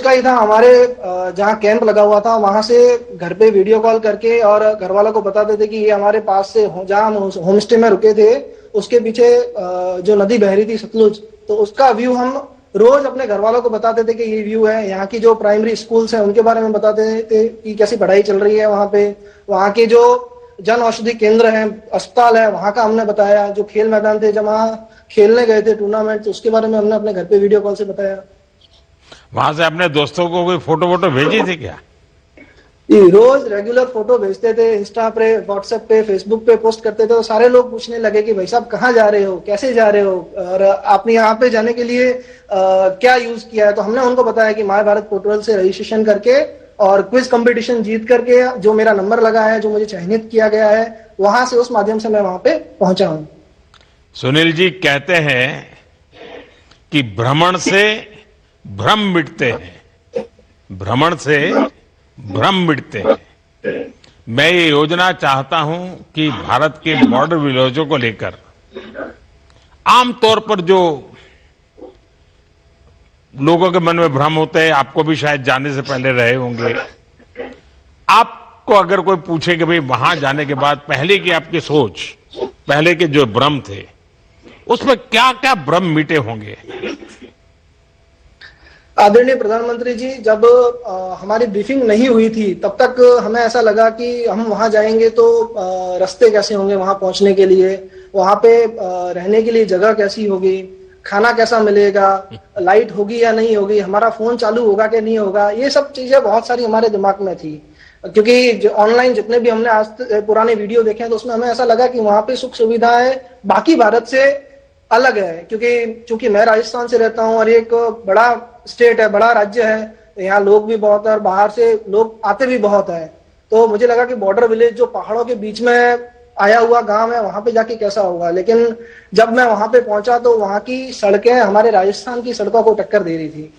का ही था। हमारे जहाँ कैंप लगा हुआ था वहां से घर पे वीडियो कॉल करके और घर वालों को बताते थे कि ये हमारे पास से जहाँ हम होम स्टे में रुके थे उसके पीछे जो नदी बह रही थी सतलुज, तो उसका व्यू हम रोज अपने घर वालों को बताते थे कि ये व्यू है। यहाँ की जो प्राइमरी स्कूल्स हैं उनके बारे में बताते थे कि कैसी पढ़ाई चल रही है वहाँ पे। वहाँ के जो जन औषधि केंद्र है, अस्पताल है, वहां का हमने बताया। जो खेल मैदान थे जब वहाँ खेलने गए थे टूर्नामेंट, तो उसके बारे में हमने अपने घर पे वीडियो कॉल से बताया। वहां से अपने दोस्तों को कोई फोटो वोटो भेजी थी क्या? ये रोज रेगुलर फोटो भेजते थे, इंस्टा पे, व्हाट्सएप पे, फेसबुक पे पोस्ट करते थे। तो सारे लोग पूछने लगे कि भाई साहब कहाँ जा रहे हो, कैसे जा रहे हो, और आपने यहाँ पे जाने के लिए क्या यूज किया है। तो हमने उनको बताया कि माय भारत पोर्टल से रजिस्ट्रेशन करके और क्विज कंपटीशन जीत करके जो मेरा नंबर लगा है, जो मुझे चयनित किया गया है, वहां से उस माध्यम से मैं वहां पे पहुंचा हूँ। सुनील जी कहते हैं कि भ्रमण से भ्रम मिटते हैं, भ्रमण से भ्रम मिटते हैं। मैं ये योजना चाहता हूं कि भारत के बॉर्डर विलेजों को लेकर आमतौर पर जो लोगों के मन में भ्रम होते हैं, आपको भी शायद जाने से पहले रहे होंगे, आपको अगर कोई पूछे कि भाई वहां जाने के बाद पहले की आपकी सोच, पहले के जो भ्रम थे, उसमें क्या क्या भ्रम मिटे होंगे? आदरणीय प्रधानमंत्री जी, जब हमारी ब्रीफिंग नहीं हुई थी तब तक हमें ऐसा लगा कि हम वहां जाएंगे तो रास्ते कैसे होंगे वहां पहुंचने के लिए, वहां पे रहने के लिए जगह कैसी होगी, खाना कैसा मिलेगा, लाइट होगी या नहीं होगी, हमारा फोन चालू होगा कि नहीं होगा। ये सब चीजें बहुत सारी हमारे दिमाग में थी, क्योंकि ऑनलाइन जितने भी हमने आज पुराने वीडियो देखे हैं तो उसमें हमें ऐसा लगा कि वहां पे सुख सुविधाएं बाकी भारत से अलग है। क्योंकि चूंकि मैं राजस्थान से रहता हूँ और एक बड़ा स्टेट है, बड़ा राज्य है, तो यहाँ लोग भी बहुत है और बाहर से लोग आते भी बहुत है। तो मुझे लगा कि बॉर्डर विलेज जो पहाड़ों के बीच में आया हुआ गांव है वहां पे जाके कैसा होगा। लेकिन जब मैं वहां पे पहुंचा तो वहां की सड़कें हमारे राजस्थान की सड़कों को टक्कर दे रही थी।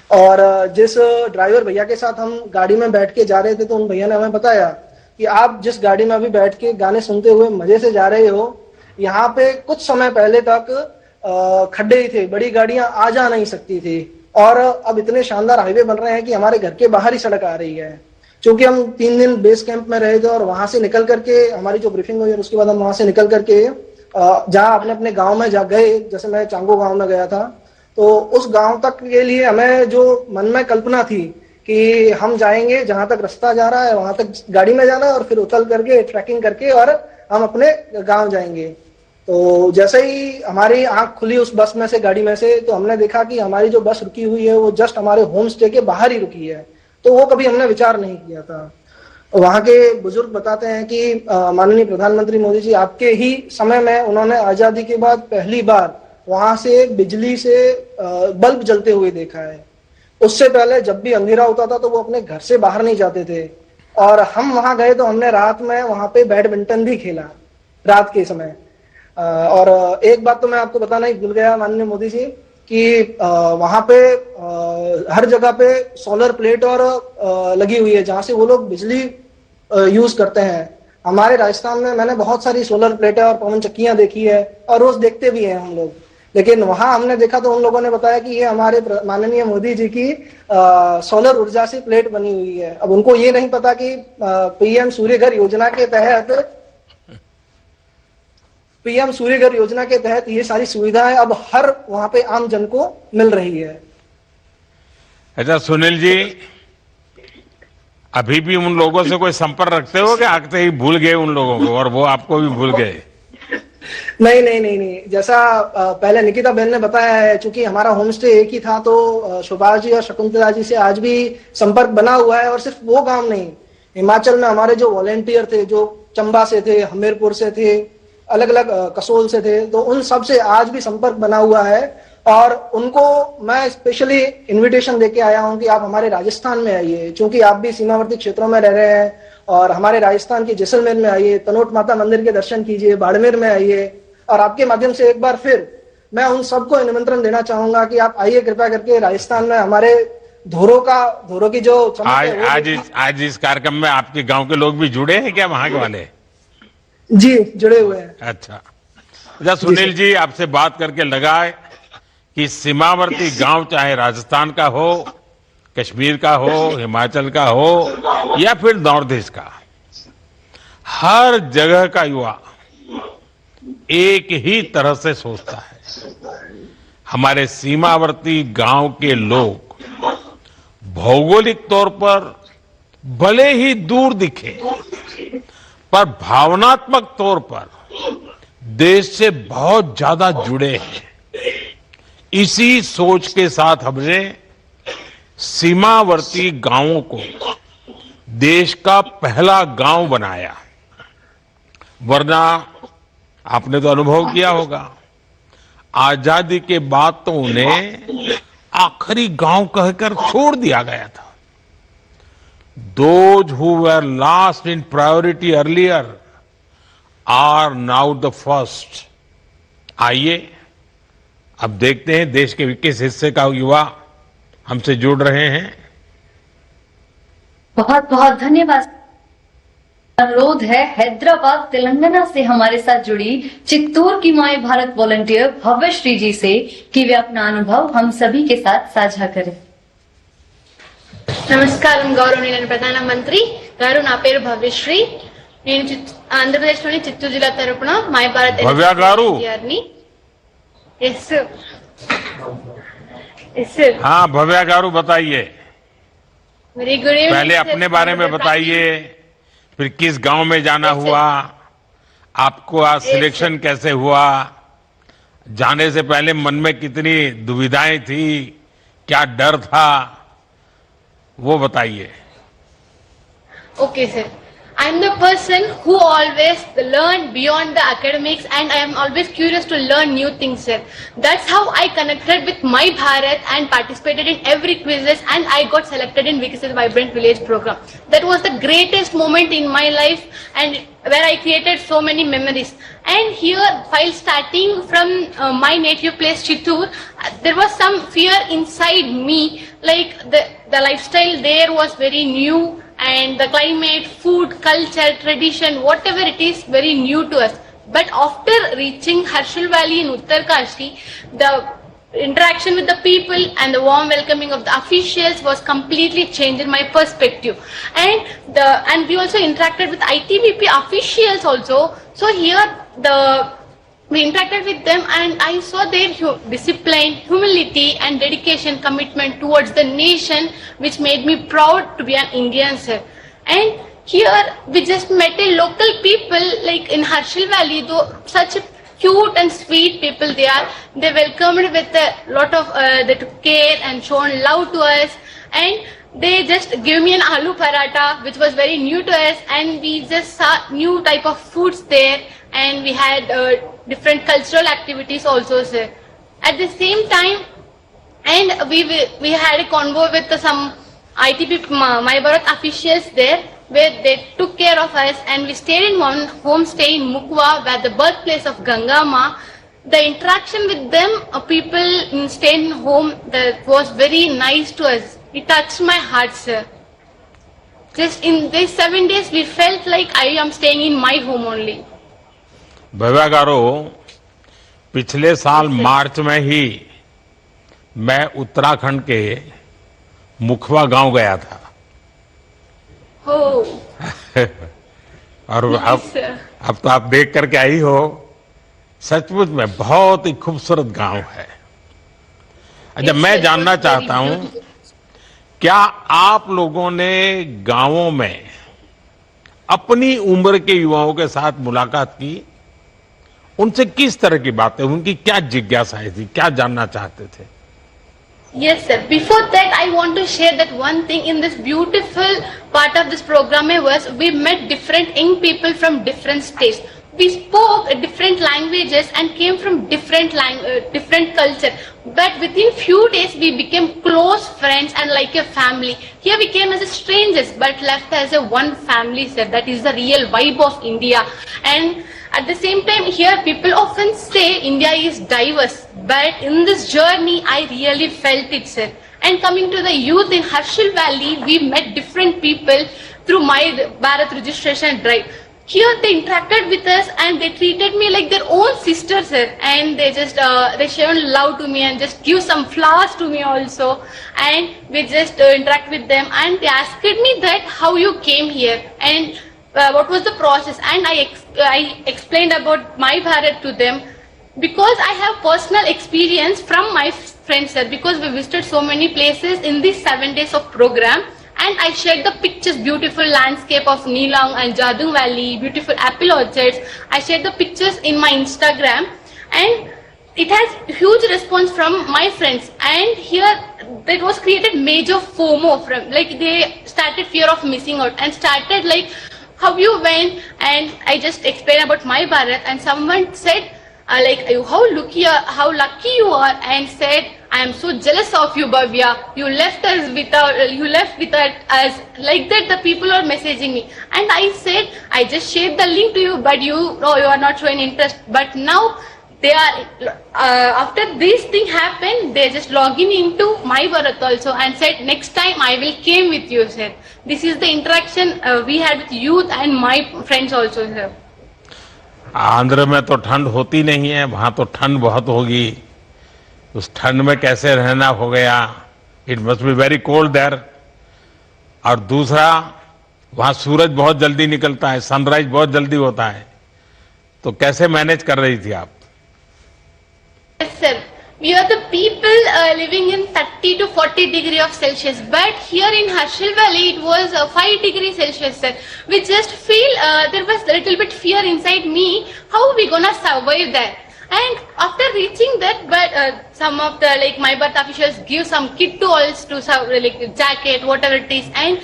और जिस ड्राइवर भैया के साथ हम गाड़ी में बैठ के जा रहे थे तो उन भैया ने हमें बताया कि आप जिस गाड़ी में अभी बैठ के गाने सुनते हुए मजे से जा रहे हो, यहाँ पे कुछ समय पहले तक खड्डे ही थे, बड़ी गाड़ियां आ जा नहीं सकती थी। और अब इतने शानदार हाईवे बन रहे हैं कि हमारे घर के बाहर ही सड़क आ रही है। क्योंकि हम 3 दिन बेस कैंप में रहे थे और वहां से निकल करके हमारी जो ब्रीफिंग हुई और उसके बाद हम वहां से निकल करके जहाँ अपने अपने गांव में जा गए, जैसे मैं चांगो गांव में गया था, तो उस गांव तक के लिए हमें जो मन में कल्पना थी कि हम जाएंगे, जहां तक रास्ता जा रहा है वहां तक गाड़ी में जाना और फिर उतल करके ट्रैकिंग करके और हम अपने गांव जाएंगे। तो जैसे ही हमारी आंख खुली उस बस में से, गाड़ी में से, तो हमने देखा कि हमारी जो बस रुकी हुई है वो जस्ट हमारे होम स्टे के बाहर ही रुकी है। तो वो कभी हमने विचार नहीं किया था। वहां के बुजुर्ग बताते हैं कि माननीय प्रधानमंत्री मोदी जी आपके ही समय में उन्होंने आजादी के बाद पहली बार वहां से बिजली से बल्ब जलते हुए देखा है। उससे पहले जब भी अंधेरा होता था तो वो अपने घर से बाहर नहीं जाते थे। और हम वहां गए तो हमने रात में वहां पे बैडमिंटन भी खेला रात के समय। और एक बात तो मैं आपको बताना ही भूल गया माननीय मोदी जी कि वहां पे हर जगह पे सोलर प्लेट और लगी हुई है जहां से वो लोग बिजली यूज करते हैं। हमारे राजस्थान में मैंने बहुत सारी सोलर प्लेटें और पवन चक्कियां देखी है और रोज देखते भी हैं हम लोग। लेकिन वहां हमने देखा तो उन लोगों ने बताया कि ये हमारे माननीय मोदी जी की सोलर ऊर्जा से प्लेट बनी हुई है। अब उनको ये नहीं पता कि पीएम सूर्यघर योजना के तहत ये सारी सुविधाएं अब हर वहां पे आम जन को मिल रही है। अच्छा सुनील जी, अभी भी उन लोगों से कोई संपर्क रखते हो कि आते ही भूल गए उन लोगों को और वो आपको भी भूल गए? नहीं नहीं नहीं नहीं, जैसा पहले निकिता बहन ने बताया है, चूंकि हमारा होम स्टे एक ही था तो सुभाष जी और शकुंतला जी से आज भी संपर्क बना हुआ है। और सिर्फ वो गांव नहीं, हिमाचल में हमारे जो वॉलेंटियर थे, जो चंबा से थे, हमीरपुर से थे, अलग अलग कसोल से थे, तो उन सब से आज भी संपर्क बना हुआ है। और उनको मैं स्पेशली इनविटेशन देके आया हूं कि आप हमारे राजस्थान में आइए, क्योंकि आप भी सीमावर्ती क्षेत्रों में रह रहे हैं, और हमारे राजस्थान के जैसलमेर में आइए, तनोट माता मंदिर के दर्शन कीजिए, बाड़मेर में आइए। और आपके माध्यम से एक बार फिर मैं उन सबको निमंत्रण देना चाहूंगा कि आप आइए कृपया करके राजस्थान में। हमारे धोरों की जो आज इस कार्यक्रम में आपके गांव के लोग भी जुड़े हैं क्या, वहां के वाले? जी, जुड़े हुए हैं। अच्छा सुनील जी, आपसे बात करके लगा कि सीमावर्ती गांव चाहे राजस्थान का हो कश्मीर का हो, हिमाचल का हो या फिर नॉर्थ ईस्ट का, हर जगह का युवा एक ही तरह से सोचता है। हमारे सीमावर्ती गांव के लोग भौगोलिक तौर पर भले ही दूर दिखे, पर भावनात्मक तौर पर देश से बहुत ज्यादा जुड़े हैं। इसी सोच के साथ हमने सीमावर्ती गांवों को देश का पहला गांव बनाया। वरना आपने तो अनुभव किया होगा, आजादी के बाद तो उन्हें आखिरी गांव कहकर छोड़ दिया गया था। Those who were last in priority earlier are now the first. आइए अब देखते हैं देश के किस हिस्से का युवा हमसे जुड़ रहे हैं। बहुत बहुत धन्यवाद। अनुरोध है हैदराबाद तेलंगाना से हमारे साथ जुड़ी चित्तूर की माय भारत वॉलंटियर भव्यश्री जी से कि वे अपना अनुभव हम सभी के साथ साझा करें। నమస్కారం గౌరవనీయులైన ప్రధానమంత్రి గారు, నా పేరు భవ్యశ్రీ. నేను ఆంధ్రప్రదేశ్లోని చిత్తూరు జిల్లా తరపున my Bharat Bhavya garu. Yes sir. हाँ भव्या गारू, बताइए, वेरी गुड इवनिंग. पहले अपने बारे में बताइए, फिर किस गांव में जाना हुआ, आपको आज सिलेक्शन कैसे हुआ, जाने से पहले मन में कितनी दुविधाएं थी, क्या डर था, वो बताइए। Okay, sir. I'm the person who always learn beyond the academics, and I am always curious to learn new things, sir. That's how I connected with My Bharat and participated in every quizzes, and I got selected in Viksit Vibrant Village program. That was the greatest moment in my life, and where I created so many memories. And here, while starting from my native place Chittoor, there was some fear inside me, like the lifestyle there was very new, and the climate, food, culture, tradition, whatever it is, very new to us. But after reaching Harshil Valley in Uttarkashi, the interaction with the people and the warm welcoming of the officials was completely changed in my perspective. And we also interacted with ITBP officials also. So here we interacted with them, and I saw their discipline, humility and dedication, commitment towards the nation, which made me proud to be an Indian, sir. And here we just met a local people, like in Harshil Valley, though such cute and sweet people they are. They welcomed with a lot of, they took care and shown love to us, and they just gave me an aloo paratha, which was very new to us, and we just saw new type of foods there, and we had different cultural activities also, sir. At the same time, and we had a convo with some ITP My Bharat officials there, where they took care of us, and we stayed in one homestay in Mukwa, where the birthplace of Ganga Ma. The interaction with them, people staying in home, that was very nice to us. It touched my heart, sir. Just in these 7 days, we felt like I am staying in my home only. Bhavya गारो, पिछले साल मार्च में ही मैं उत्तराखंड के मुखवा गांव गया था। Oh. और Yes, sir. अब तो आप देख करके आई हो, सचमुच में बहुत ही खूबसूरत गांव है। अच्छा, Yes, मैं sir, जानना it was very चाहता हूं, beautiful. क्या आप लोगों ने गांवों में अपनी उम्र के युवाओं के साथ मुलाकात की? उनसे किस तरह की बातें, उनकी क्या जिज्ञासाएं थी, क्या जानना चाहते थे? Yes, sir. Before that, I want to share that one thing in this beautiful part of this program was we met different young people from different states. We spoke different languages and came from different culture. But within few days, we became close friends and like a family. Here we came as strangers, but left as a one family, sir. That is the real vibe of India. And at the same time, here people often say India is diverse, but in this journey, I really felt it, sir. And coming to the youth in Harshil Valley, we met different people through My Bharat registration drive. here they interacted with us and they treated me like their own sister, sir. And they just they shown love to me and just give some flowers to me also. And we just interact with them and they asked me that how you came here and what was the process. And I explained about my Bharat to them because I have personal experience from my friends, sir. Because we visited so many places in these 7 days of program. And I shared the pictures, beautiful landscape of Neelang and Jadung Valley, beautiful apple orchards. I shared the pictures in my Instagram and it has huge response from my friends. And here that was created major FOMO from, like they started fear of missing out and started like, how you went? And I just explained about my Bharat and someone said, how lucky you are, and said, I am so jealous of you, Bhavya. You left without us. Like that, the people are messaging me. And I said, I just shared the link to you, but you are not showing interest. But now, they are, after this thing happened, they just logging into my Bharat also and said, next time I will came with you, sir. This is the interaction we had with youth and my friends also, sir. Andhra में तो ठंड होती नहीं है, वहां तो ठंड बहुत होगी. उस ठंड में कैसे रहना हो गया. It must be very cold there. और दूसरा, वहां सूरज बहुत जल्दी निकलता है, सनराइज बहुत जल्दी होता है. तो कैसे मैनेज कर रही थी आप? Yes, sir. We are the people living in 30 to 40 degree of Celsius. But here in Harshil Valley, it was 5 degrees Celsius, sir. We just feel there was a little bit fear inside me. How we gonna survive there? And after reaching that, but some of the my Bharat officials give some kit to us to jacket, whatever it is, and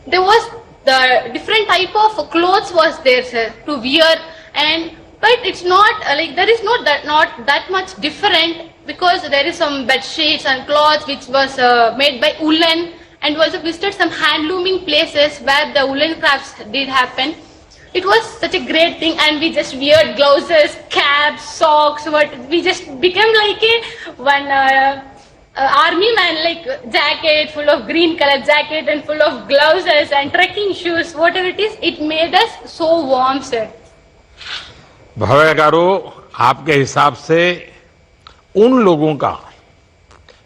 there was the different type of clothes was there, sir, to wear. And but it's not there is not that much different, because there is some bed sheets and cloths which was made by woolen, and we also visited some handlooming places where the woolen crafts did happen. It was such a great thing, and we just wear gloves, caps, socks. We just became like one army man, like jacket full of green color jacket and full of gloves and trekking shoes, whatever it is. It made us so warm, sir. भव्य गारू, आपके हिसाब से उन लोगों का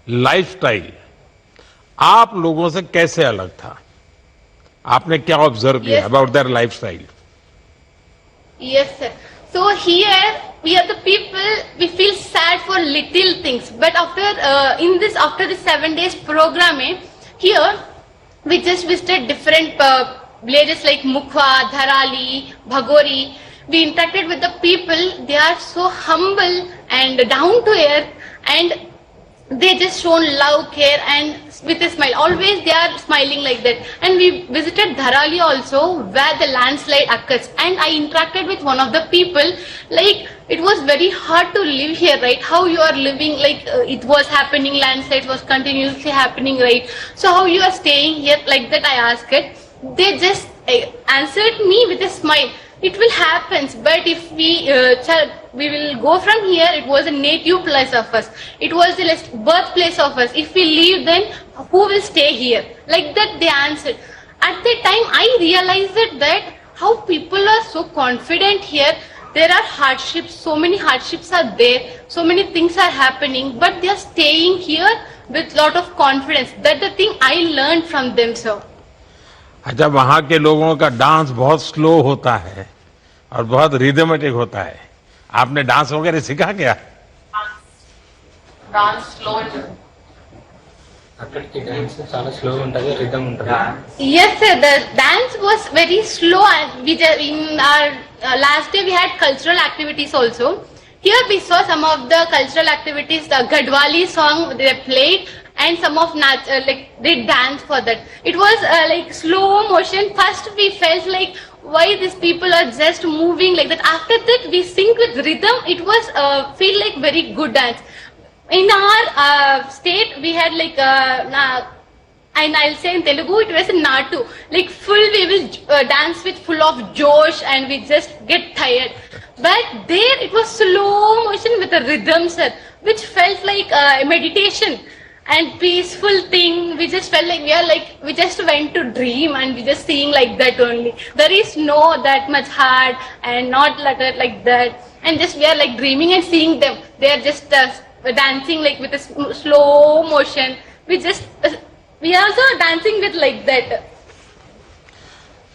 lifestyle आप लोगों से कैसे अलग था? आपने क्या ऑब्जर्व किया about their lifestyle? Yes, sir. So here we are the people. We feel sad for little things, but after the 7 days program, here we just visited different villages like Mukhwa, Dharali, Bhagori. We interacted with the people. They are so humble and down to earth, and they just shown love, care, and with a smile. Always they are smiling like that. And we visited Dharali also, where the landslide occurs. And I interacted with one of the people. Like, it was very hard to live here, right? How you are living, it was happening, landslide was continuously happening, right? So how you are staying here, like that I asked it. They just answered me with a smile. It will happen, but if we will go from here, it was a native place of us. It was the birthplace of us. If we leave, then who will stay here? Like that they answered. At that time, I realized that how people are so confident here. There are hardships, so many hardships are there, so many things are happening, but they are staying here with lot of confidence. That's the thing I learned from them, sir. अच्छा, वहां के लोगों का dance बहुत slow होता है और बहुत रिदमेटिक होता है. आपने डांस वगैरह सीखा क्या? डांस स्लो అక్కడికి డాన్స్ చాలా స్లో ఉంటది, రిథమ్ ఉంటది. Yes, sir. The dance was very slow, and in our last day we had cultural activities also. Here we saw some of the cultural activities. The Gadwali song they played, and some of they danced for that. It was slow motion. First we felt like why these people are just moving like that. After that we sync with rhythm. It was feel like very good dance. In our state we had and I'll say in Telugu it was a Natu. Like full we will dance with full of josh and we just get tired. But there it was slow motion with a rhythm, sir, which felt like meditation. and peaceful thing. We just felt like we just went to dream and we just seeing like that only. There is no that much hard and not like that. And just we are like dreaming and seeing them. They are just dancing like with a slow motion. We are also dancing with like that.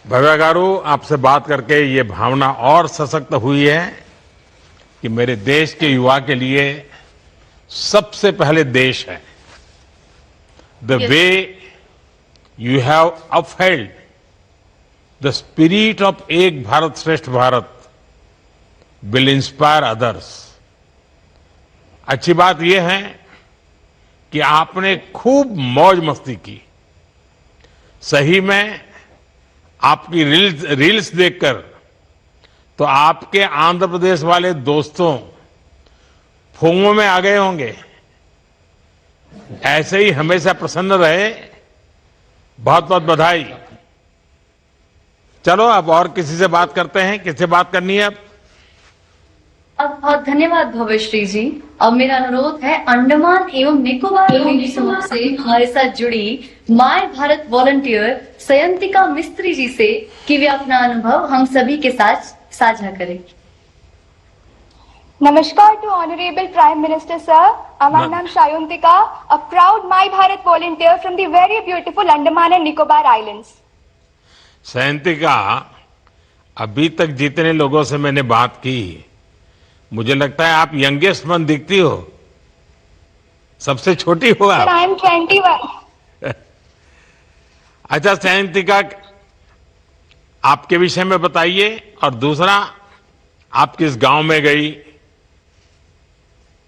Bhavya garu, आपसे बात करके ये भावना और सशक्त हुई है कि मेरे देश के युवा के लिए सबसे पहले देश है. The Yes. way you have upheld the spirit of एक भारत श्रेष्ठ भारत will inspire others. अच्छी बात यह है कि आपने खूब मौज मस्ती की. सही में आपकी रील्स देखकर तो आपके आंध्र प्रदेश वाले दोस्तों फूंगों में आ गए होंगे. ऐसे ही हमेशा प्रसन्न रहे. बहुत बहुत बधाई. चलो अब और किसी से बात करते हैं. किससे बात करनी है अब? बहुत धन्यवाद भव्यश्री जी. अब मेरा अनुरोध है अंडमान एवं निकोबार द्वीप समूह से हमारे साथ जुड़ी माय भारत वॉलंटियर सयंतिका मिस्त्री जी से कि वे अपना अनुभव हम सभी के साथ साझा करें. Namaskar to Honorable Prime Minister Sir. My name is Sayantika, a proud My Bharat volunteer from the very beautiful Andaman and Nicobar Islands. Sayantika, अभी तक जितने लोगों से मैंने बात की, मुझे लगता है आप यंगेस्ट वन दिखती हो. सबसे छोटी हो आप. Sir, I am 21. अच्छा सयंतिका, आपके विषय में बताइए. और दूसरा, आप किस गांव में गई,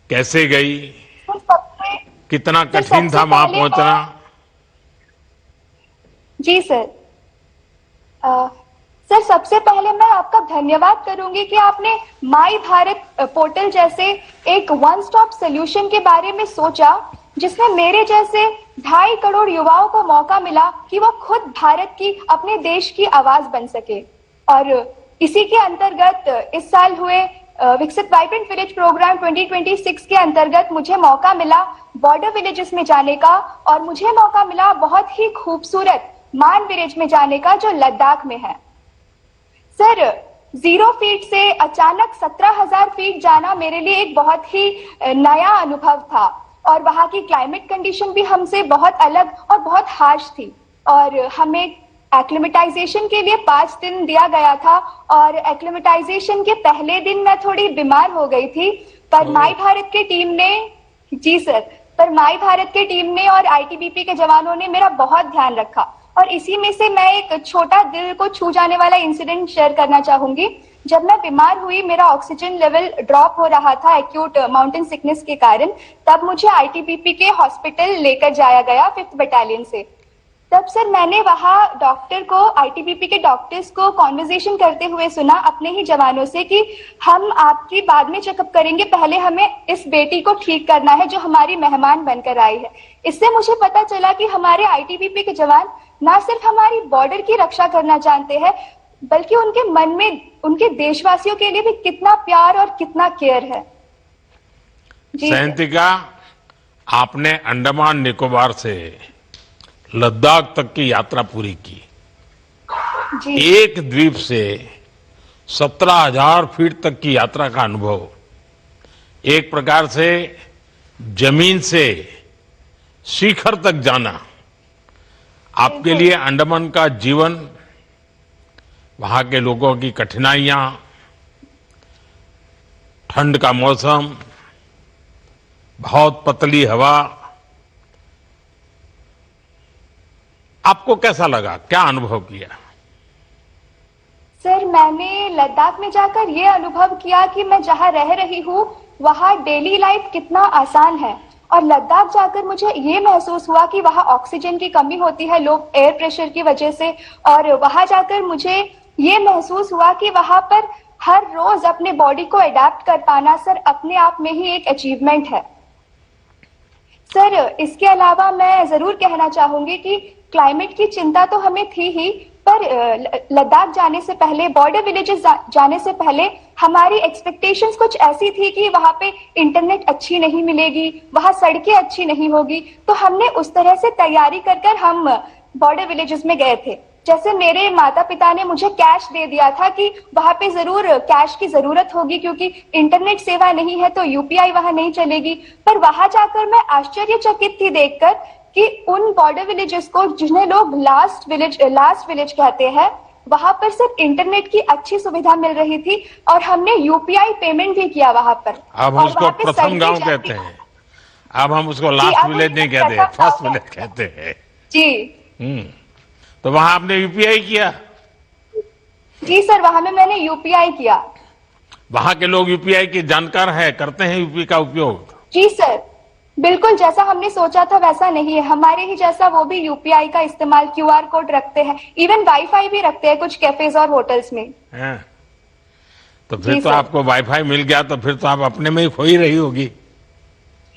कैसे गई, कितना कठिन था वहां पहुंचना? जी सर. सर, सबसे पहले मैं आपका धन्यवाद करूंगी कि आपने माई भारत पोर्टल जैसे एक वन स्टॉप सोल्यूशन के बारे में सोचा, जिसमें मेरे जैसे 2.5 करोड़ युवाओं को मौका मिला कि वो खुद भारत की, अपने देश की आवाज बन सके. और इसी के अंतर्गत इस साल हुए विकसित वाइब्रेंट विलेज प्रोग्राम 2026 के अंतर्गत मुझे मौका मिला बॉर्डर विलेजेस में जाने का, और मुझे मौका मिला बहुत ही खूबसूरत मान विलेज में जाने का जो लद्दाख में है. सर, 0 फीट से अचानक 17,000 फीट जाना मेरे लिए एक बहुत ही नया अनुभव था. और वहां की क्लाइमेट कंडीशन भी हमसे बहुत अलग और बहुत हार्श थी. और हमें एक्लिमेटाइजेशन के लिए 5 दिन दिया गया था. और एक्लिमेटाइजेशन के पहले दिन मैं थोड़ी बीमार हो गई थी, पर माई भारत के टीम ने, जी सर, पर माई भारत के टीम ने और आईटीबीपी के जवानों ने मेरा बहुत ध्यान रखा. और इसी में से मैं एक छोटा दिल को छू जाने वाला इंसिडेंट शेयर करना चाहूंगी. जब मैं बीमार हुई, मेरा ऑक्सीजन लेवल ड्रॉप हो रहा था एक्यूट माउंटेन सिकनेस के कारण, तब मुझे आईटीबीपी के हॉस्पिटल लेकर जाया गया 5th बटालियन से. तब सर मैंने वहां डॉक्टर को, आईटीबीपी के डॉक्टर्स को कॉन्वर्सेशन करते हुए सुना अपने ही जवानों से कि हम आपकी बाद में चेकअप करेंगे, पहले हमें इस बेटी को ठीक करना है जो हमारी मेहमान बनकर आई है. इससे मुझे पता चला कि हमारे आईटीबीपी के जवान ना सिर्फ हमारी बॉर्डर की रक्षा करना जानते हैं, बल्कि उनके मन में उनके देशवासियों के लिए भी कितना प्यार और कितना केयर है. सयंतिका, आपने अंडमान निकोबार से लद्दाख तक की यात्रा पूरी की. जी. एक द्वीप से 17,000 फीट तक की यात्रा का अनुभव, एक प्रकार से जमीन से शिखर तक जाना. आपके लिए अंडमान का जीवन, वहां के लोगों की कठिनाइयां, ठंड का मौसम, बहुत पतली हवा, आपको कैसा लगा, क्या अनुभव किया? सर, मैंने लद्दाख में जाकर यह अनुभव किया कि मैं जहां रह रही हूँ वहां डेली लाइफ कितना आसान है. और लद्दाख जाकर मुझे ये महसूस हुआ कि वहां ऑक्सीजन की कमी होती है, लो एयर प्रेशर की वजह से. और वहां जाकर मुझे ये महसूस हुआ कि वहां पर हर रोज अपने बॉडी को अडेप्ट कर पाना सर अपने आप में ही एक अचीवमेंट है. सर, इसके अलावा मैं जरूर कहना चाहूंगी कि क्लाइमेट की चिंता तो हमें थी ही, पर लद्दाख जाने से पहले, बॉर्डर विलेजेस जाने से पहले हमारी एक्सपेक्टेशंस कुछ ऐसी थी कि वहां पे इंटरनेट अच्छी नहीं मिलेगी, वहां सड़कें अच्छी नहीं होगी, तो हमने उस तरह से तैयारी कर हम बॉर्डर विलेजेस में गए थे। जैसे मेरे माता पिता ने मुझे कैश दे दिया था कि वहां पे जरूर कैश की जरूरत होगी क्योंकि इंटरनेट सेवा नहीं है तो यूपीआई वहां नहीं चलेगी। पर वहां जाकर मैं आश्चर्यचकित थी देखकर कि उन बॉर्डर विलेजेस को, जिन्हें लोग लास्ट विलेज कहते हैं, वहां पर सिर्फ इंटरनेट की अच्छी सुविधा मिल रही थी और हमने यूपीआई पेमेंट भी किया वहां पर। अब हम उसको प्रथम गांव कहते हैं, अब हम उसको लास्ट विलेज नहीं कहते हैं, फर्स्ट विलेज कहते हैं जी। तो वहां आपने यूपीआई किया? जी सर, वहां में मैंने यूपीआई किया। वहां के लोग यूपीआई की जानकार है, करते हैं यूपीआई का उपयोग? जी सर, बिल्कुल जैसा हमने सोचा था वैसा नहीं है। हमारे ही जैसा वो भी यूपीआई का इस्तेमाल, क्यूआर कोड रखते हैं, इवन वाईफाई भी रखते हैं कुछ कैफेज और होटल्स में। तो फिर तो आपको वाईफाई मिल गया, तो फिर तो आप अपने में ही खोई रही होगी।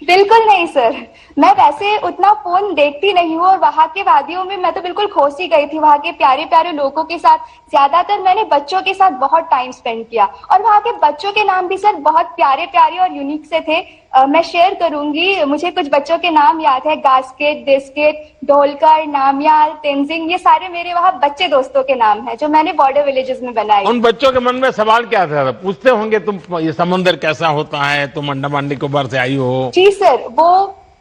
बिल्कुल नहीं सर, मैं वैसे उतना फोन देखती नहीं हूँ और वहां के वादियों में मैं तो बिल्कुल खोस ही गई थी, वहां के प्यारे प्यारे लोगों के साथ। ज्यादातर मैंने बच्चों के साथ बहुत टाइम स्पेंड किया और वहां के बच्चों के नाम भी सर बहुत प्यारे प्यारे और यूनिक से थे। मैं शेयर करूंगी, मुझे कुछ बच्चों के नाम याद है, गास्केट, डिस्केट, ढोलकर, नामयाल, तेंजिंग, ये सारे मेरे वहां बच्चे दोस्तों के नाम है जो मैंने बॉर्डर विलेजेस में बनाए। उन बच्चों के मन में सवाल क्या था? पूछते होंगे तुम ये समुद्र कैसा होता है, तुम अंडमान निकोबार से आई हो? जी सर, वो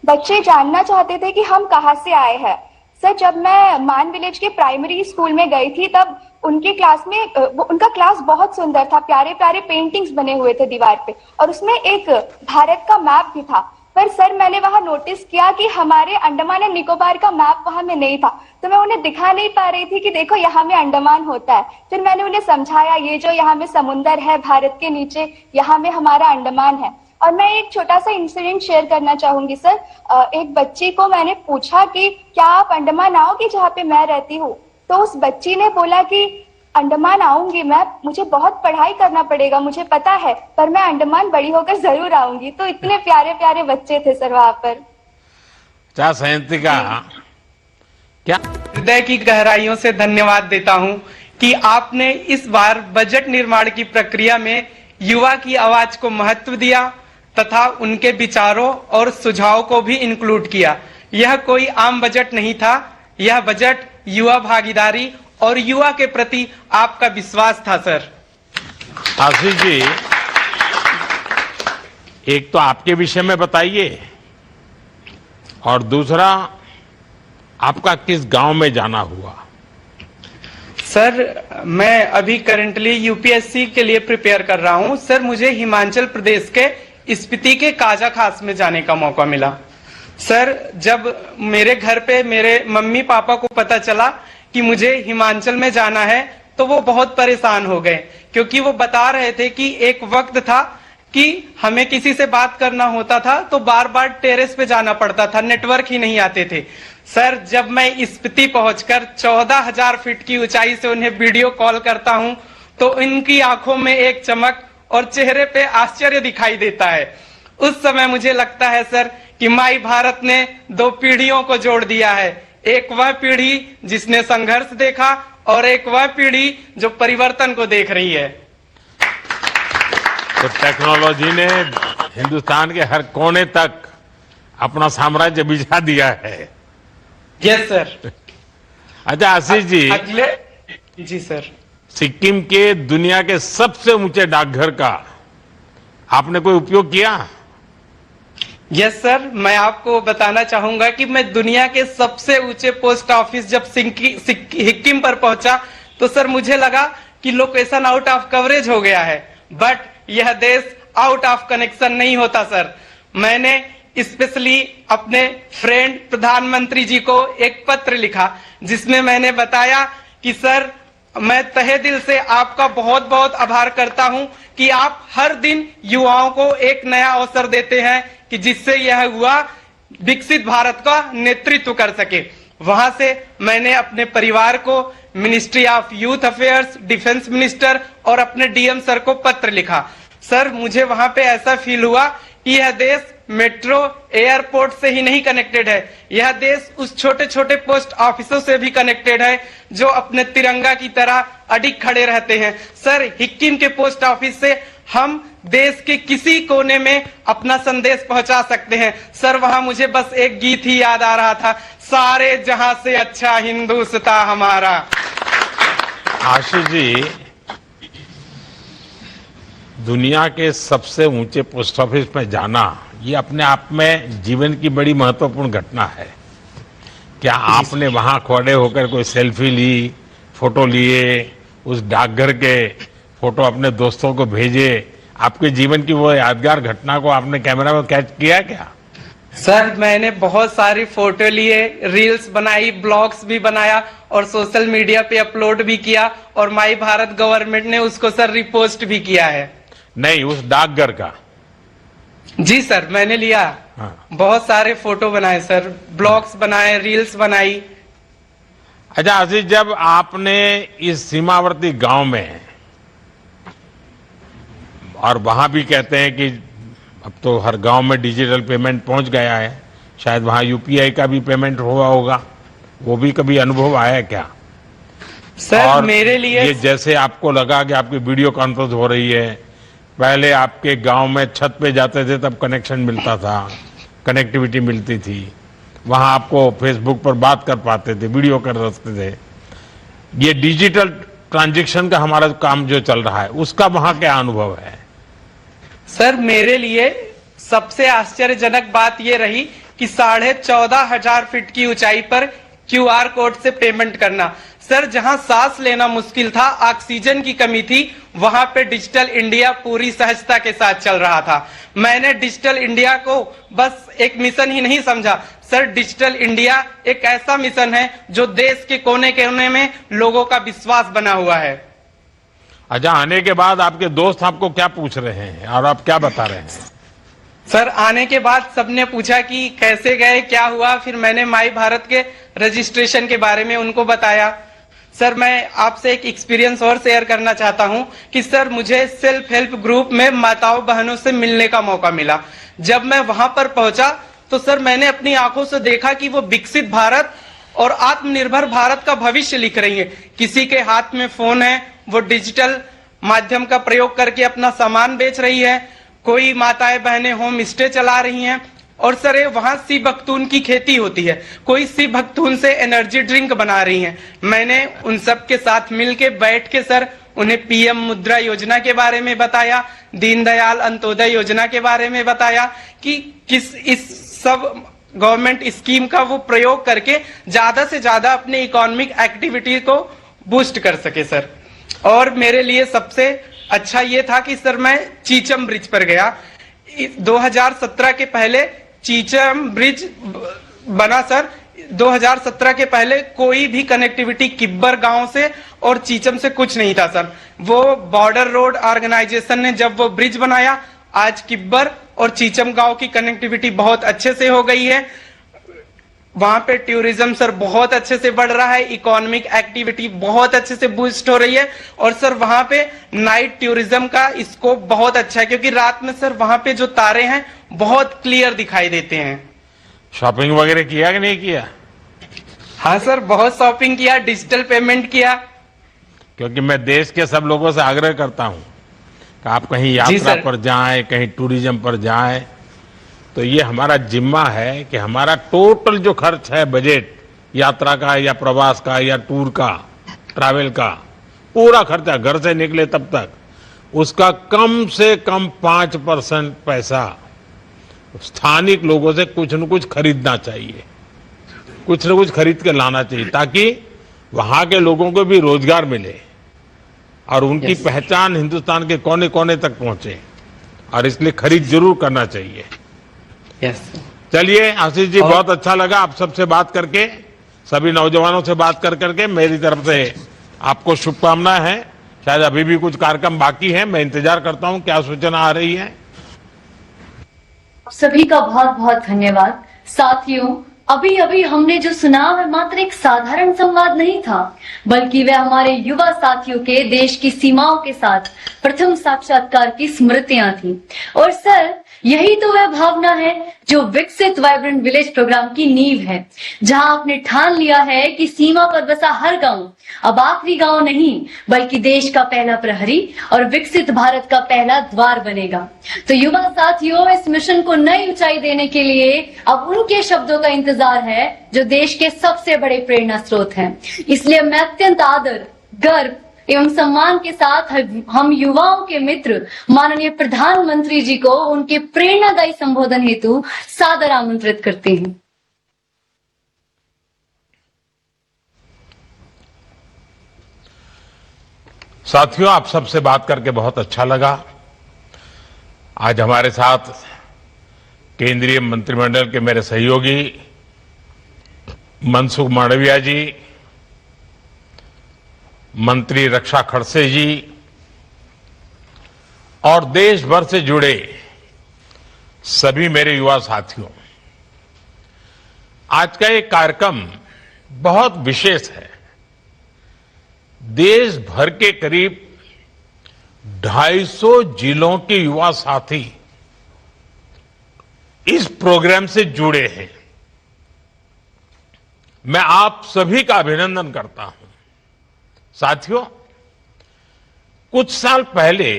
बच्चे जानना चाहते थे कि हम कहाँ से आए हैं। सर, जब मैं मान विलेज के प्राइमरी स्कूल में गई थी तब उनके क्लास में उनका क्लास बहुत सुंदर था, प्यारे प्यारे पेंटिंग्स बने हुए थे दीवार पे और उसमें एक भारत का मैप भी था। पर सर, मैंने वहां नोटिस किया कि हमारे अंडमान एंड निकोबार का मैप वहां में नहीं था, तो मैं उन्हें दिखा नहीं पा रही थी कि देखो यहाँ में अंडमान होता है। फिर मैंने उन्हें समझाया, ये जो यहाँ में समुंदर है भारत के नीचे, यहाँ में हमारा अंडमान है। और मैं एक छोटा सा इंसिडेंट शेयर करना चाहूंगी सर। एक बच्ची को मैंने पूछा कि क्या आप अंडमान आओगी जहाँ पे मैं रहती हूँ, तो उस बच्ची ने बोला कि अंडमान आऊंगी मैं, मुझे बहुत पढ़ाई करना पड़ेगा, मुझे पता है, पर मैं अंडमान बड़ी होकर जरूर आऊंगी। तो इतने प्यारे प्यारे बच्चे थे सर वहां पर। क्या सयंती का क्या हृदय की गहराइयों से धन्यवाद देता हूं कि आपने इस बार बजट निर्माण की प्रक्रिया में युवा की आवाज को महत्व दिया तथा उनके विचारों और सुझावों को भी इंक्लूड किया। यह कोई आम बजट नहीं था, यह बजट युवा भागीदारी और युवा के प्रति आपका विश्वास था सर। आशीष जी, एक तो आपके विषय में बताइए और दूसरा आपका किस गांव में जाना हुआ? सर, मैं अभी करंटली यूपीएससी के लिए प्रिपेयर कर रहा हूं। सर, मुझे हिमाचल प्रदेश के स्पीति के काजा खास में जाने का मौका मिला। सर, जब मेरे घर पे मेरे मम्मी पापा को पता चला कि मुझे हिमाचल में जाना है तो वो बहुत परेशान हो गए, क्योंकि वो बता रहे थे कि एक वक्त था कि हमें किसी से बात करना होता था तो बार बार टेरेस पे जाना पड़ता था, नेटवर्क ही नहीं आते थे। सर, जब मैं स्पीति पहुंचकर 14,000 फीट की ऊंचाई से उन्हें वीडियो कॉल करता हूं तो इनकी आंखों में एक चमक और चेहरे पे आश्चर्य दिखाई देता है। उस समय मुझे लगता है सर कि माई भारत ने दो पीढ़ियों को जोड़ दिया है, एक वह पीढ़ी जिसने संघर्ष देखा और एक वह पीढ़ी जो परिवर्तन को देख रही है। तो टेक्नोलॉजी ने हिंदुस्तान के हर कोने तक अपना साम्राज्य बिछा दिया है। Yes sir. अच्छा आशीष जी, अगले जी सर, सिक्किम के दुनिया के सबसे ऊंचे डाकघर का आपने कोई उपयोग किया? यस सर, मैं आपको बताना चाहूंगा कि मैं दुनिया के सबसे ऊंचे पोस्ट ऑफिस जब सिक्किम पर पहुंचा तो सर मुझे लगा कि लोकेशन आउट ऑफ कवरेज हो गया है, बट यह देश आउट ऑफ कनेक्शन नहीं होता सर। मैंने स्पेशली अपने फ्रेंड प्रधानमंत्री जी को एक पत्र लिखा जिसमें मैंने बताया कि सर, मैं तहे दिल से आपका बहुत बहुत आभार करता हूं कि आप हर दिन युवाओं को एक नया अवसर देते हैं कि जिससे यह युवा विकसित भारत का नेतृत्व कर सके। वहां से मैंने अपने परिवार को, ministry of youth affairs, defence minister और अपने डीएम सर को पत्र लिखा। सर, मुझे वहां पे ऐसा फील हुआ कि यह देश मेट्रो एयरपोर्ट से ही नहीं कनेक्टेड है, यह देश उस छोटे छोटे पोस्ट ऑफिसों से भी कनेक्टेड है जो अपने तिरंगा की तरह अडिग खड़े रहते हैं। सर, हिक्किम के पोस्ट ऑफिस से हम देश के किसी कोने में अपना संदेश पहुंचा सकते हैं। सर, वहां मुझे बस एक गीत ही याद आ रहा था, सारे जहां से अच्छा हिंदुस्तान हमारा। आशीष जी, दुनिया के सबसे ऊंचे पोस्ट ऑफिस में जाना ये अपने आप में जीवन की बड़ी महत्वपूर्ण घटना है। क्या आपने वहां खड़े होकर कोई सेल्फी ली, फोटो लिए, उस डाकघर के फोटो अपने दोस्तों को भेजे? आपके जीवन की वो यादगार घटना को आपने कैमरा में कैच किया क्या? सर, मैंने बहुत सारी फोटो लिए, रील्स बनाई, ब्लॉग्स भी बनाया और सोशल मीडिया पे अपलोड भी किया और माई भारत गवर्नमेंट ने उसको सर रिपोस्ट भी किया है। नहीं, उस डाकघर का? जी सर, मैंने लिया। हाँ। बहुत सारे फोटो बनाए सर, ब्लॉग्स बनाए, रील्स बनाई। अच्छा आशीष, जब आपने इस सीमावर्ती गांव में, और वहां भी कहते हैं कि अब तो हर गांव में डिजिटल पेमेंट पहुंच गया है, शायद वहां यूपीआई का भी पेमेंट हुआ होगा, वो भी कभी अनुभव आया क्या? सर, और मेरे लिए ये जैसे आपको लगा कि आपकी वीडियो कॉन्फ्रेंस हो रही है, पहले आपके गांव में छत पे जाते थे तब कनेक्शन मिलता था, कनेक्टिविटी मिलती थी, वहां आपको फेसबुक पर बात कर पाते थे, वीडियो कर सकते थे। ये डिजिटल ट्रांजैक्शन का हमारा काम जो चल रहा है, उसका वहां क्या अनुभव है? सर, मेरे लिए सबसे आश्चर्यजनक बात यह रही कि 14,500 फीट की ऊंचाई पर क्यूआर कोड से पेमेंट करना। सर, जहां सांस लेना मुश्किल था, ऑक्सीजन की कमी थी, वहां पे डिजिटल इंडिया पूरी सहजता के साथ चल रहा था। मैंने डिजिटल इंडिया को बस एक मिशन ही नहीं समझा सर, डिजिटल इंडिया एक ऐसा मिशन है जो देश के कोने कोने में लोगों का विश्वास बना हुआ है। अच्छा, आने के बाद आपके दोस्त आपको क्या पूछ रहे हैं और आप क्या बता रहे हैं? सर, आने के बाद सबने पूछा कि कैसे गए, क्या हुआ। फिर मैंने माई भारत के रजिस्ट्रेशन के बारे में उनको बताया। सर, मैं आपसे एक एक्सपीरियंस और शेयर करना चाहता हूं कि सर, मुझे सेल्फ हेल्प ग्रुप में माताओं बहनों से मिलने का मौका मिला। जब मैं वहां पर पहुंचा तो सर, मैंने अपनी आंखों से देखा कि वो विकसित भारत और आत्मनिर्भर भारत का भविष्य लिख रही है। किसी के हाथ में फोन है, वो डिजिटल माध्यम का प्रयोग करके अपना सामान बेच रही है, कोई माताएं बहनें होम स्टे चला रही हैं, और सर वहां सी बख्तून की खेती होती है, कोई सी बख्तून से एनर्जी ड्रिंक बना रही हैं। मैंने उन सब के साथ मिलके बैठ के सर उन्हें पीएम मुद्रा योजना के बारे में बताया, दीनदयाल अंत्योदय योजना के बारे में बताया कि किस इस सब गवर्नमेंट स्कीम का वो प्रयोग करके ज्यादा से ज्यादा अपने इकोनॉमिक एक्टिविटी को बूस्ट कर सके सर। और मेरे लिए सबसे अच्छा ये था कि सर, मैं चीचम ब्रिज पर गया। 2017 के पहले चीचम ब्रिज बना सर। 2017 के पहले कोई भी कनेक्टिविटी किब्बर गांव से और चीचम से कुछ नहीं था सर। वो बॉर्डर रोड ऑर्गेनाइजेशन ने जब वो ब्रिज बनाया, आज किब्बर और चीचम गांव की कनेक्टिविटी बहुत अच्छे से हो गई है। वहां पे टूरिज्म सर बहुत अच्छे से बढ़ रहा है, इकोनॉमिक एक्टिविटी बहुत अच्छे से बूस्ट हो रही है, और सर वहां पे नाइट टूरिज्म का स्कोप बहुत अच्छा है, क्योंकि रात में सर वहां पे जो तारे हैं बहुत क्लियर दिखाई देते हैं। शॉपिंग वगैरह किया कि नहीं किया? हाँ सर, बहुत शॉपिंग किया, डिजिटल पेमेंट किया। क्योंकि मैं देश के सब लोगों से आग्रह करता हूं कि आप कहीं यात्रा पर जाएं, कहीं टूरिज्म पर जाएं, तो ये हमारा जिम्मा है कि हमारा टोटल जो खर्च है, बजट यात्रा का या प्रवास का या टूर का, ट्रैवल का, पूरा खर्चा घर से निकले तब तक, उसका कम से कम 5% पैसा स्थानिक लोगों से कुछ न कुछ खरीदना चाहिए, कुछ न कुछ खरीद के लाना चाहिए, ताकि वहां के लोगों को भी रोजगार मिले और उनकी पहचान हिंदुस्तान के कोने कोने तक पहुंचे, और इसलिए खरीद जरूर करना चाहिए। चलिए आशीष जी, बहुत अच्छा लगा आप सबसे बात करके, सभी नौजवानों से बात कर करके। मेरी तरफ से आपको शुभकामनाएं हैं। शायद अभी भी कुछ कार्यक्रम बाकी हैं, मैं इंतजार करता हूं क्या सूचना आ रही है। सभी का बहुत बहुत धन्यवाद। साथियों, अभी अभी हमने जो सुना वह मात्र एक साधारण संवाद नहीं था, बल्कि वह हमारे युवा साथियों के देश की सीमाओं के साथ प्रथम साक्षात्कार की स्मृतियां थी। और सर, यही तो वह भावना है जो विकसित वाइब्रेंट विलेज प्रोग्राम की नींव है, जहां आपने ठान लिया है कि सीमा पर बसा हर गांव अब आखिरी गांव नहीं बल्कि देश का पहला प्रहरी और विकसित भारत का पहला द्वार बनेगा। तो युवा साथियों, इस मिशन को नई ऊंचाई देने के लिए अब उनके शब्दों का इंतजार है जो देश के सबसे बड़े प्रेरणा स्रोत हैं। इसलिए मैं अत्यंत आदर, गर्व एवं सम्मान के साथ हम युवाओं के मित्र माननीय प्रधानमंत्री जी को उनके प्रेरणादायी संबोधन हेतु सादर आमंत्रित करते हैं। साथियों, आप सबसे बात करके बहुत अच्छा लगा। आज हमारे साथ केंद्रीय मंत्रिमंडल के मेरे सहयोगी मनसुख मांडविया जी, मंत्री रक्षा खड़से जी और देश भर से जुड़े सभी मेरे युवा साथियों, आज का ये कार्यक्रम बहुत विशेष है। देश भर के करीब 250 जिलों के युवा साथी इस प्रोग्राम से जुड़े हैं। मैं आप सभी का अभिनंदन करता हूं। साथियों, कुछ साल पहले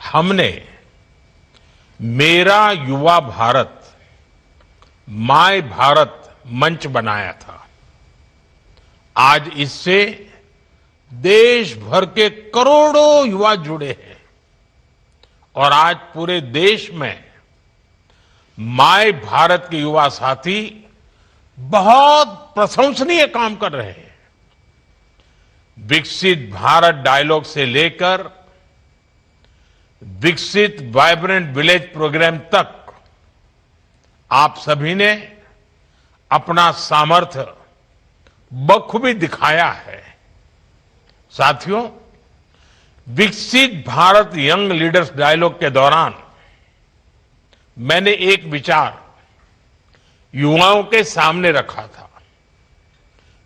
हमने मेरा युवा भारत, माय भारत मंच बनाया था। आज इससे देश भर के करोड़ों युवा जुड़े हैं और आज पूरे देश में माय भारत के युवा साथी बहुत प्रशंसनीय काम कर रहे हैं। विकसित भारत डायलॉग से लेकर विकसित वाइब्रेंट विलेज प्रोग्राम तक आप सभी ने अपना सामर्थ्य बखूबी दिखाया है। साथियों, विकसित भारत यंग लीडर्स डायलॉग के दौरान मैंने एक विचार युवाओं के सामने रखा था।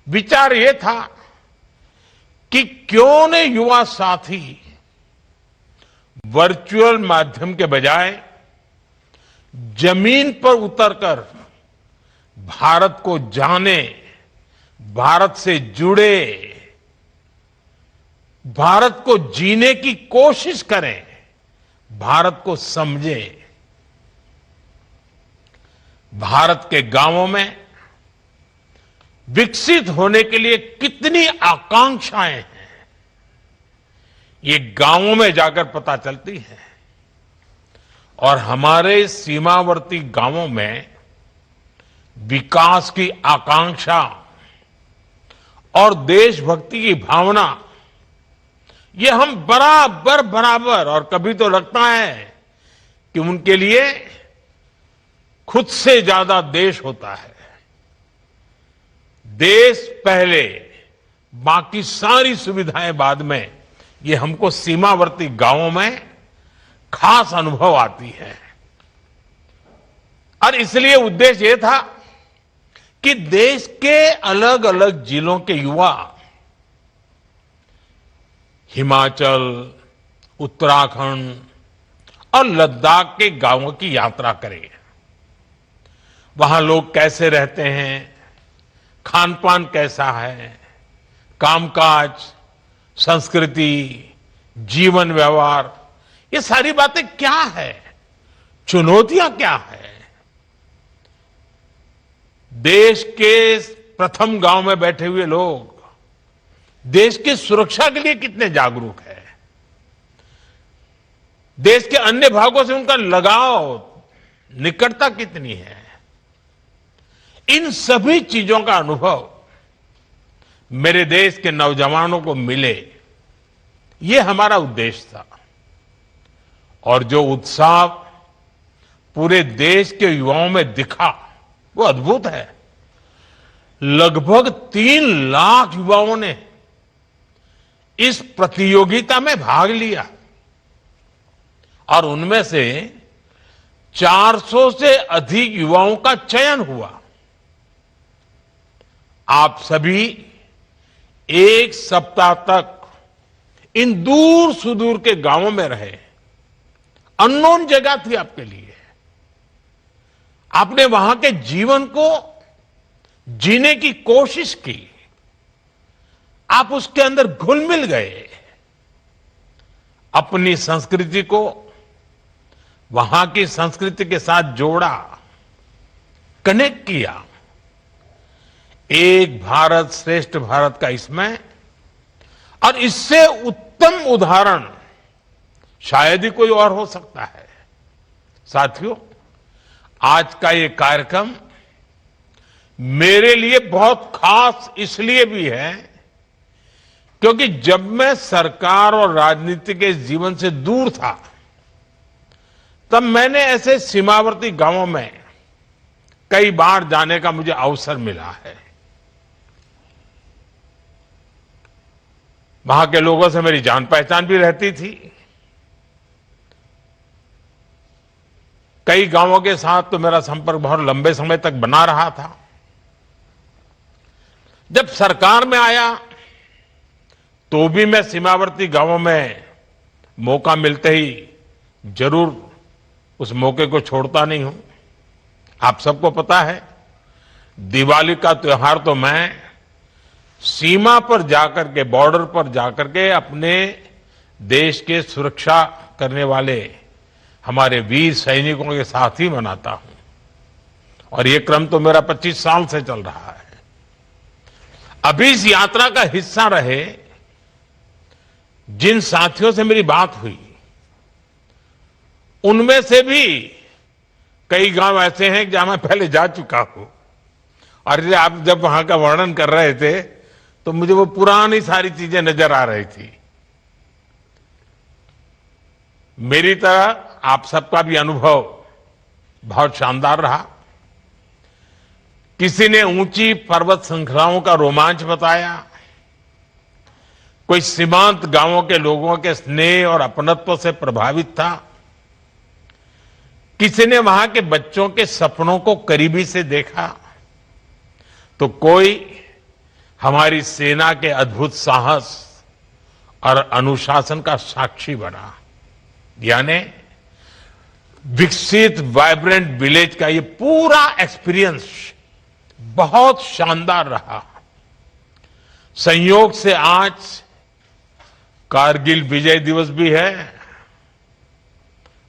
विचार यह था कि क्यों न युवा साथी वर्चुअल माध्यम के बजाय जमीन पर उतरकर भारत को जाने, भारत से जुड़े, भारत को जीने की कोशिश करें, भारत को समझें। भारत के गांवों में विकसित होने के लिए कितनी आकांक्षाएं हैं, ये गांवों में जाकर पता चलती है। और हमारे सीमावर्ती गांवों में विकास की आकांक्षा और देशभक्ति की भावना, ये हम बराबर और कभी तो लगता है कि उनके लिए खुद से ज्यादा देश होता है। देश पहले, बाकी सारी सुविधाएं बाद में, ये हमको सीमावर्ती गांवों में खास अनुभव आती है। और इसलिए उद्देश्य ये था कि देश के अलग अलग जिलों के युवा हिमाचल, उत्तराखंड और लद्दाख के गांवों की यात्रा करें। वहां लोग कैसे रहते हैं, खान पान कैसा है, कामकाज, संस्कृति, जीवन व्यवहार, ये सारी बातें क्या है, चुनौतियां क्या है। देश के प्रथम गांव में बैठे हुए लोग देश की सुरक्षा के लिए कितने जागरूक है, देश के अन्य भागों से उनका लगाव, निकटता कितनी है, इन सभी चीजों का अनुभव मेरे देश के नौजवानों को मिले, ये हमारा उद्देश्य था। और जो उत्साह पूरे देश के युवाओं में दिखा वो अद्भुत है। लगभग 3 लाख युवाओं ने इस प्रतियोगिता में भाग लिया और उनमें से 400 से अधिक युवाओं का चयन हुआ। आप सभी एक सप्ताह तक इन दूर सुदूर के गांवों में रहे, अननोन जगह थी आपके लिए। आपने वहां के जीवन को जीने की कोशिश की, आप उसके अंदर घुल मिल गए, अपनी संस्कृति को वहां की संस्कृति के साथ जोड़ा, कनेक्ट किया। एक भारत श्रेष्ठ भारत का इसमें, और इससे उत्तम उदाहरण शायद ही कोई और हो सकता है। साथियों, आज का ये कार्यक्रम मेरे लिए बहुत खास इसलिए भी है क्योंकि जब मैं सरकार और राजनीति के जीवन से दूर था, तब मैंने ऐसे सीमावर्ती गांवों में कई बार जाने का मुझे अवसर मिला है। वहां के लोगों से मेरी जान पहचान भी रहती थी। कई गांवों के साथ तो मेरा संपर्क बहुत लंबे समय तक बना रहा था। जब सरकार में आया तो भी मैं सीमावर्ती गांवों में मौका मिलते ही जरूर उस मौके को छोड़ता नहीं हूं। आप सबको पता है, दिवाली का त्योहार तो मैं सीमा पर जाकर के, बॉर्डर पर जाकर के अपने देश के सुरक्षा करने वाले हमारे वीर सैनिकों के साथ ही मनाता हूं। और ये क्रम तो मेरा 25 साल से चल रहा है। अभी इस यात्रा का हिस्सा रहे जिन साथियों से मेरी बात हुई, उनमें से भी कई गांव ऐसे हैं जहां मैं पहले जा चुका हूं। और आप जब वहां का वर्णन कर रहे थे तो मुझे वो पुरानी सारी चीजें नजर आ रही थी। मेरी तरह आप सबका भी अनुभव बहुत शानदार रहा। किसी ने ऊंची पर्वत श्रृंखलाओं का रोमांच बताया, कोई सीमांत गांवों के लोगों के स्नेह और अपनत्व से प्रभावित था, किसी ने वहां के बच्चों के सपनों को करीबी से देखा, तो कोई हमारी सेना के अद्भुत साहस और अनुशासन का साक्षी बना। यानी विकसित वाइब्रेंट विलेज का ये पूरा एक्सपीरियंस बहुत शानदार रहा। संयोग से आज कारगिल विजय दिवस भी है।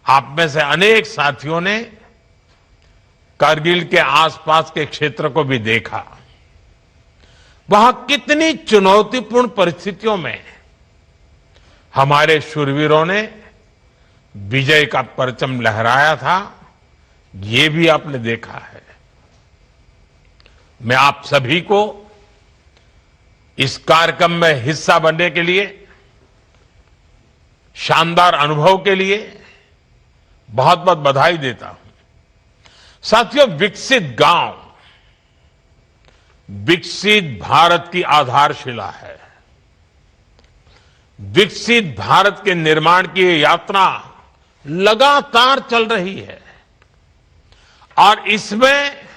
आप में से अनेक साथियों ने कारगिल के आसपास के क्षेत्र को भी देखा। वहां कितनी चुनौतीपूर्ण परिस्थितियों में हमारे शूरवीरों ने विजय का परचम लहराया था, ये भी आपने देखा है। मैं आप सभी को इस कार्यक्रम में हिस्सा बनने के लिए, शानदार अनुभव के लिए बहुत बहुत बधाई देता हूं। साथियों, विकसित गांव विकसित भारत की आधारशिला है। विकसित भारत के निर्माण की ये यात्रा लगातार चल रही है और इसमें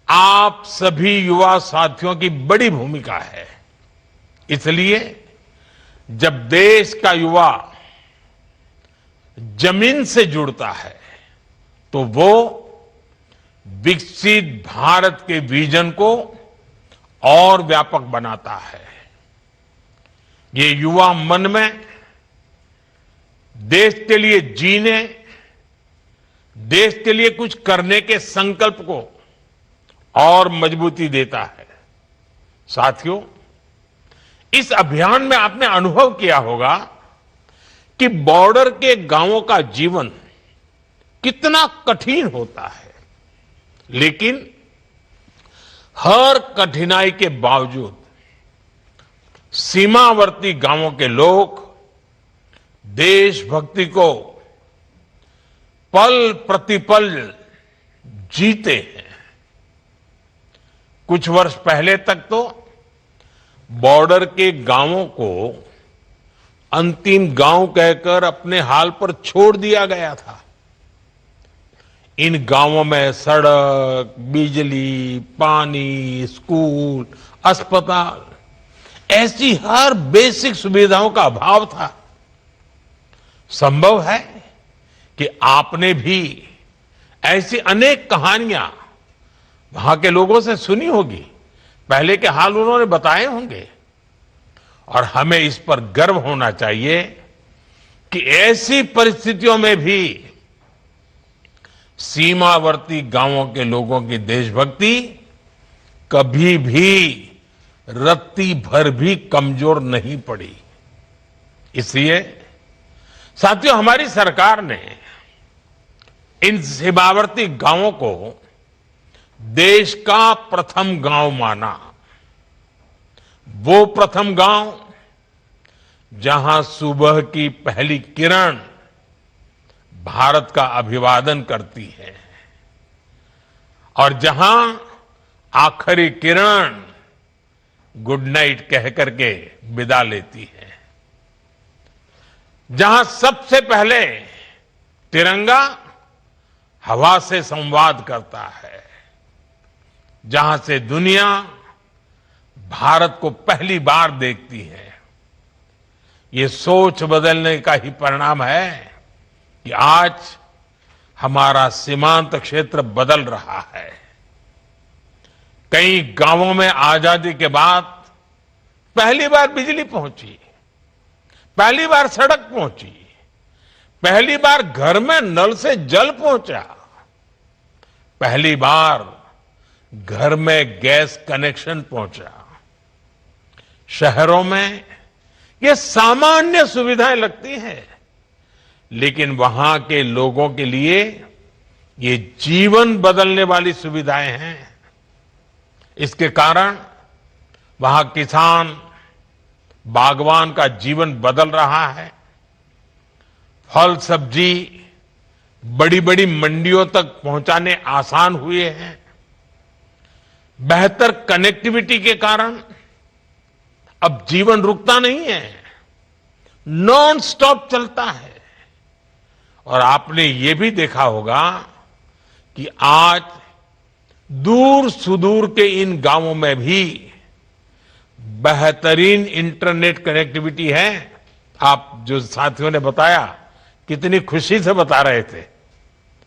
आप सभी युवा साथियों की बड़ी भूमिका है। इसलिए जब देश का युवा जमीन से जुड़ता है तो वो विकसित भारत के विजन को और व्यापक बनाता है। ये युवा मन में देश के लिए जीने, देश के लिए कुछ करने के संकल्प को और मजबूती देता है। साथियों, इस अभियान में आपने अनुभव किया होगा कि बॉर्डर के गांवों का जीवन कितना कठिन होता है, लेकिन हर कठिनाई के बावजूद सीमावर्ती गांवों के लोग देशभक्ति को पल प्रतिपल जीते हैं। कुछ वर्ष पहले तक तो बॉर्डर के गांवों को अंतिम गांव कहकर अपने हाल पर छोड़ दिया गया था। इन गांवों में सड़क, बिजली, पानी, स्कूल, अस्पताल, ऐसी हर बेसिक सुविधाओं का अभाव था। संभव है कि आपने भी ऐसी अनेक कहानियां वहां के लोगों से सुनी होगी, पहले के हाल उन्होंने बताए होंगे, और हमें इस पर गर्व होना चाहिए कि ऐसी परिस्थितियों में भी सीमावर्ती गांवों के लोगों की देशभक्ति कभी भी रत्ती भर भी कमजोर नहीं पड़ी। इसलिए साथियों, हमारी सरकार ने इन सीमावर्ती गांवों को देश का प्रथम गांव माना। वो प्रथम गांव जहां सुबह की पहली किरण भारत का अभिवादन करती है और जहां आखिरी किरण गुड नाइट कह करके विदा लेती है, जहां सबसे पहले तिरंगा हवा से संवाद करता है, जहां से दुनिया भारत को पहली बार देखती है। ये सोच बदलने का ही परिणाम है कि आज हमारा सीमांत क्षेत्र बदल रहा है। कई गांवों में आजादी के बाद पहली बार बिजली पहुंची, पहली बार सड़क पहुंची, पहली बार घर में नल से जल पहुंचा, पहली बार घर में गैस कनेक्शन पहुंचा। शहरों में ये सामान्य सुविधाएं लगती हैं, लेकिन वहां के लोगों के लिए ये जीवन बदलने वाली सुविधाएं हैं। इसके कारण वहां किसान, बागवान का जीवन बदल रहा है। फल सब्जी बड़ी बड़ी मंडियों तक पहुंचाने आसान हुए हैं। बेहतर कनेक्टिविटी के कारण अब जीवन रुकता नहीं है, नॉन स्टॉप चलता है। और आपने ये भी देखा होगा कि आज दूर सुदूर के इन गांवों में भी बेहतरीन इंटरनेट कनेक्टिविटी है। आप जो साथियों ने बताया, कितनी खुशी से बता रहे थे।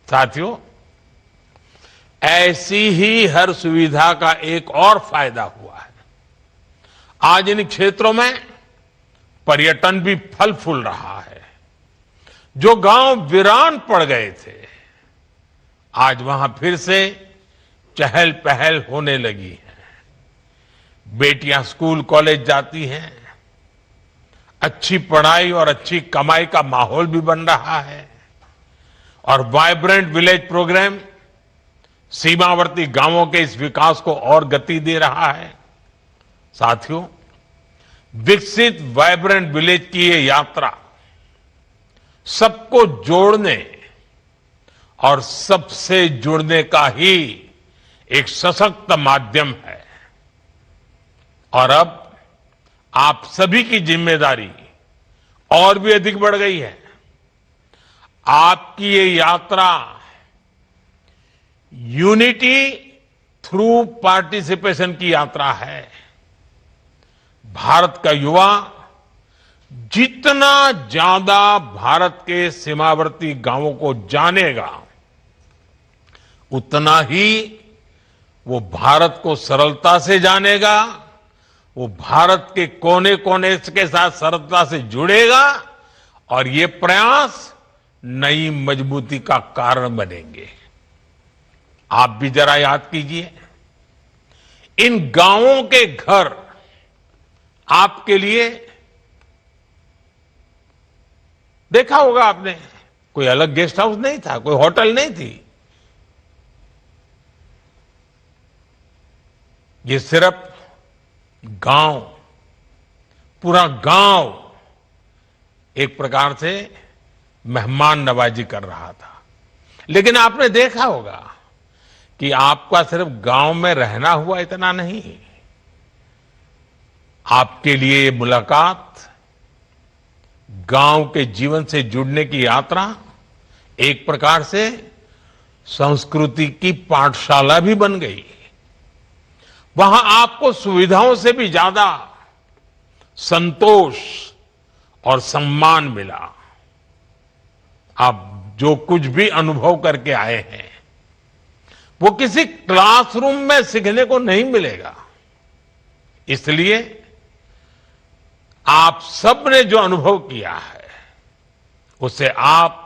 साथियों, ऐसी ही हर सुविधा का एक और फायदा हुआ है। आज इन क्षेत्रों में पर्यटन भी फल फूल रहा है। जो गांव वीरान पड़ गए थे, आज वहां फिर से चहल पहल होने लगी है। बेटियां स्कूल कॉलेज जाती हैं, अच्छी पढ़ाई और अच्छी कमाई का माहौल भी बन रहा है, और वाइब्रेंट विलेज प्रोग्राम सीमावर्ती गांवों के इस विकास को और गति दे रहा है। साथियों, विकसित वाइब्रेंट विलेज की ये यात्रा सबको जोड़ने और सबसे जुड़ने का ही एक सशक्त माध्यम है। और अब आप सभी की जिम्मेदारी और भी अधिक बढ़ गई है। आपकी ये यात्रा यूनिटी थ्रू पार्टिसिपेशन की यात्रा है। भारत का युवा जितना ज्यादा भारत के सीमावर्ती गांवों को जानेगा, उतना ही वो भारत को सरलता से जानेगा, वो भारत के कोने कोने के साथ सरलता से जुड़ेगा, और ये प्रयास नई मजबूती का कारण बनेंगे। आप भी जरा याद कीजिए, इन गांवों के घर आपके लिए, देखा होगा आपने, कोई अलग गेस्ट हाउस नहीं था, कोई होटल नहीं थी। ये सिर्फ गांव, पूरा गांव एक प्रकार से मेहमान नवाजी कर रहा था। लेकिन आपने देखा होगा कि आपका सिर्फ गांव में रहना हुआ इतना नहीं, आपके लिए ये मुलाकात गांव के जीवन से जुड़ने की यात्रा एक प्रकार से संस्कृति की पाठशाला भी बन गई। वहां आपको सुविधाओं से भी ज्यादा संतोष और सम्मान मिला। आप जो कुछ भी अनुभव करके आए हैं वो किसी क्लासरूम में सीखने को नहीं मिलेगा। इसलिए आप सब ने जो अनुभव किया है उसे आप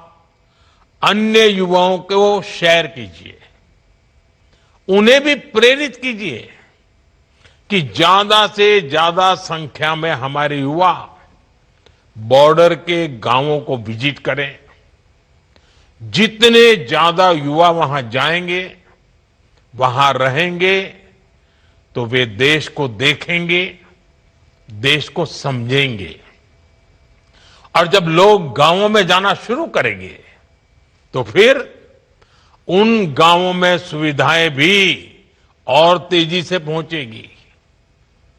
अन्य युवाओं को शेयर कीजिए, उन्हें भी प्रेरित कीजिए कि ज्यादा से ज्यादा संख्या में हमारे युवा बॉर्डर के गांवों को विजिट करें। जितने ज्यादा युवा वहां जाएंगे, वहां रहेंगे, तो वे देश को देखेंगे, देश को समझेंगे। और जब लोग गांवों में जाना शुरू करेंगे तो फिर उन गांवों में सुविधाएं भी और तेजी से पहुंचेगी।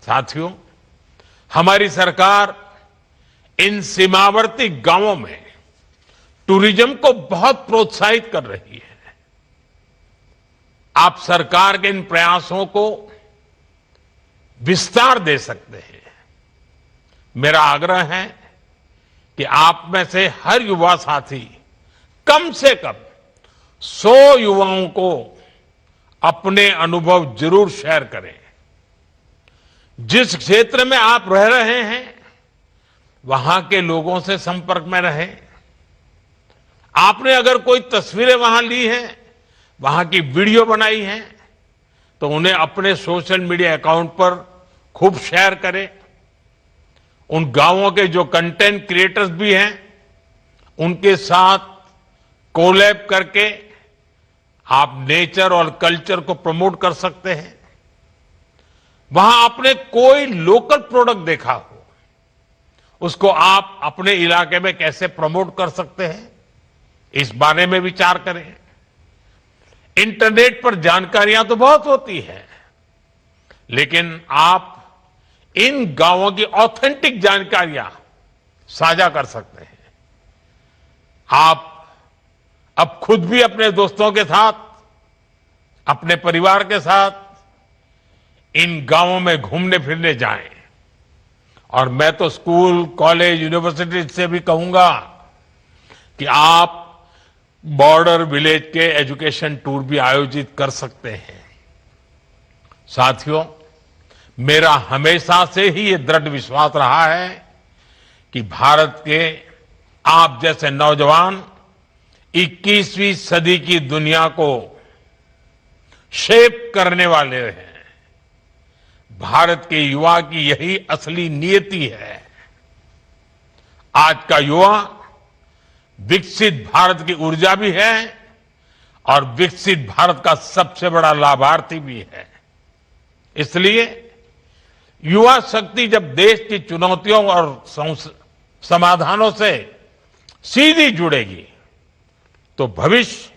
साथियों, हमारी सरकार इन सीमावर्ती गांवों में टूरिज्म को बहुत प्रोत्साहित कर रही है। आप सरकार के इन प्रयासों को विस्तार दे सकते हैं। मेरा आग्रह है कि आप में से हर युवा साथी कम से कम 100 युवाओं को अपने अनुभव जरूर शेयर करें। जिस क्षेत्र में आप रह रहे हैं वहां के लोगों से संपर्क में रहें। आपने अगर कोई तस्वीरें वहां ली हैं, वहां की वीडियो बनाई है, तो उन्हें अपने सोशल मीडिया अकाउंट पर खूब शेयर करें। उन गांवों के जो कंटेंट क्रिएटर्स भी हैं उनके साथ कोलैब करके आप नेचर और कल्चर को प्रमोट कर सकते हैं। वहां आपने कोई लोकल प्रोडक्ट देखा हो, उसको आप अपने इलाके में कैसे प्रमोट कर सकते हैं, इस बारे में विचार करें। इंटरनेट पर जानकारियां तो बहुत होती है, लेकिन आप इन गांवों की ऑथेंटिक जानकारियां साझा कर सकते हैं। आप अब खुद भी अपने दोस्तों के साथ, अपने परिवार के साथ इन गांवों में घूमने फिरने जाएं। और मैं तो स्कूल, कॉलेज, यूनिवर्सिटी से भी कहूंगा कि आप बॉर्डर विलेज के एजुकेशन टूर भी आयोजित कर सकते हैं। साथियों, मेरा हमेशा से ही ये दृढ़ विश्वास रहा है कि भारत के आप जैसे नौजवान 21वीं सदी की दुनिया को शेप करने वाले हैं। भारत के युवा की यही असली नियति है। आज का युवा विकसित भारत की ऊर्जा भी है और विकसित भारत का सबसे बड़ा लाभार्थी भी है। इसलिए युवा शक्ति जब देश की चुनौतियों और समाधानों से सीधी जुड़ेगी तो भविष्य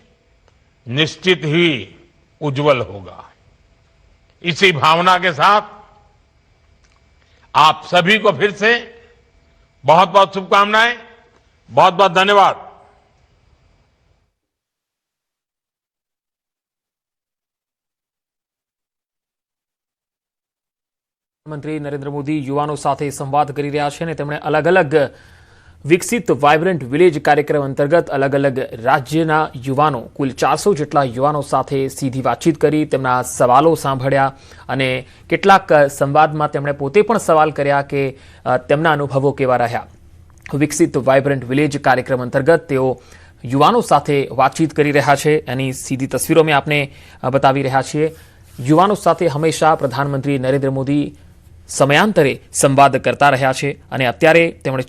निश्चित ही उज्जवल होगा। इसी भावना के साथ आप सभी को फिर से बहुत बहुत शुभकामनाएं, बहुत बहुत धन्यवाद। પ્રધાનમંત્રી નરેન્દ્ર મોદી યુવાનો સાથે સંવાદ કરી રહ્યા છે અને તેમણે અલગ અલગ વિકસિત વાઇબ્રન્ટ વિલેજ કાર્યક્રમ અંતર્ગત અલગ અલગ રાજ્યના યુવાનો કુલ 400 જેટલા યુવાનો સાથે સીધી વાતચીત કરી, તેમના સવાલો સાંભળ્યા અને કેટલાક સંવાદમાં તેમણે પોતે પણ સવાલ કર્યા કે તેમના અનુભવો કેવા રહ્યા। વિકસિત વાઇબ્રન્ટ વિલેજ કાર્યક્રમ અંતર્ગત તેઓ યુવાનો સાથે વાતચીત કરી રહ્યા છે। એની સીધી તસવીરો મેં આપને બતાવી રહ્યા છીએ। યુવાનો સાથે હંમેશા પ્રધાનમંત્રી નરેન્દ્ર મોદી સમયાંતરે સંવાદ કરતા રહ્યા છે અને અત્યારે તેમણે